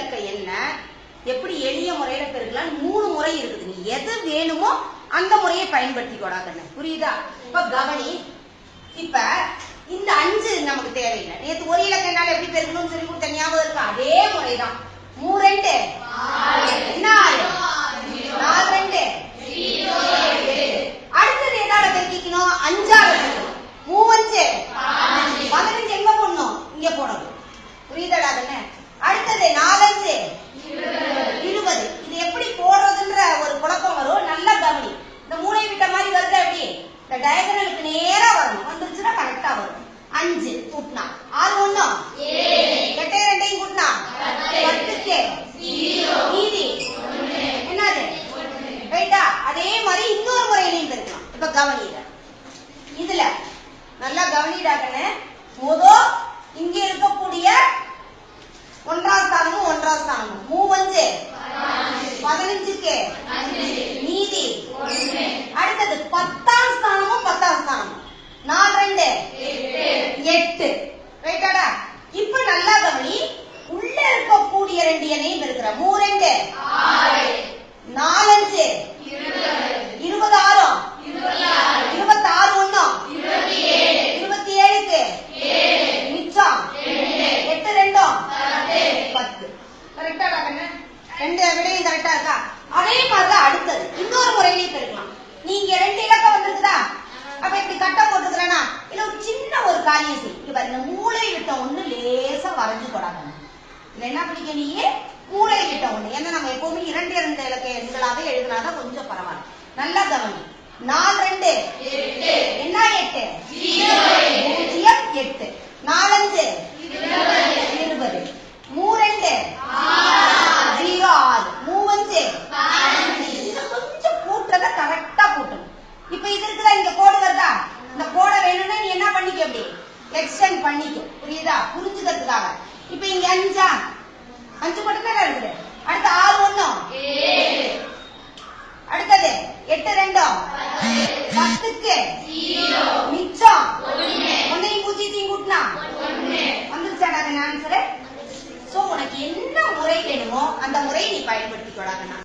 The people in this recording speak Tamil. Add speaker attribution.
Speaker 1: இலக்க எண்ண எப்படி எளிய முறையில பெருக்கலாம் 3 முறை இருக்குது. நீ எது வேணுமோ அந்த முறையை பயன்படுத்திக்கோடா கண்ணு. புரியுதா? இப்ப கவனி. இப்ப இந்த 5 நமக்கு தேவையில்லை. நேற்று ஒரு இலக்க எண்ணால எப்படி பெருக்கணும்னு சொல்லி கொடுத்த ஞாபகம் இருக்கு. அதே முறைதான். 3 2 என்ன 4 2 அடுத்தது எதால பெருக்கிக்கணும்? 5ஆல பெருக்கணும். 3 5 15 எங்க போடணும்? இங்க போடணும். புரியுதடா கண்ணு? அடுத்தது 4 5 20. இது எப்படி போடுறதுன்ற ஒரு குழப்பம் வரும். நல்லா கவனி. இந்த மூளை விட்ட மாதிரி வருது. எப்படி இந்த டயகனலுக்கு நேரா வரணும். வந்துருச்சுன்னா கரெக்டா வரும். 5 கூட்டினா 6 1 8 2 கூட்டினா 10க்கு மீதி என்னது? ரைட்டா? அதே மாதிரி இன்னொரு முறையிலையும் பெருக்கலாம். இப்ப கவனிட இதுல நல்லா கவனிடாக்கன்னு இங்க இருக்கக்கூடிய 1ஆம் ஸ்தானமும் 1ஆம் ஸ்தானமும் 3 5 15க்கு மீதி அடுத்தது 10ஆம் ஸ்தானமும் 10ஆம் ஸ்தானமும் 4 2 8 ரைட்டாடா? இப்ப நல்லா கவனி. உள்ள இருக்கக்கூடிய 2 எண்ணையும் பெருக்கிற 3 2 4 5 26 26 1 27க்கு மிச்சம் 8 2 10. கரெக்டாடா கண்ணு? 2 விடையும் கரெக்டா இருக்கா? அதே மாதிரிதான் அடுத்தது இன்னொரு முறையிலேயே பெருக்கலாம். நீங்க 2 இலக்கம் வந்திருக்குதா? அப்ப இப்படி கட்டம் போட்டுக்கிறேன்னா இல்ல ஒரு சின்ன ஒரு காரியம் செய். இப்ப இந்த மூளை விட்ட ஒண்ணு லேசா வரைஞ்சு போடாங்க. இல்ல என்ன பண்ணிக்க நீ மூளை விட்ட ஒண்ணு. ஏன்னா நம்ம எப்பவுமே 2 2 இலக்க எண்களாக எழுதினாதான் கொஞ்சம் பரவாயில்ல. நல்லா கவனி. 4 2 என்ன 8 0 8 4 5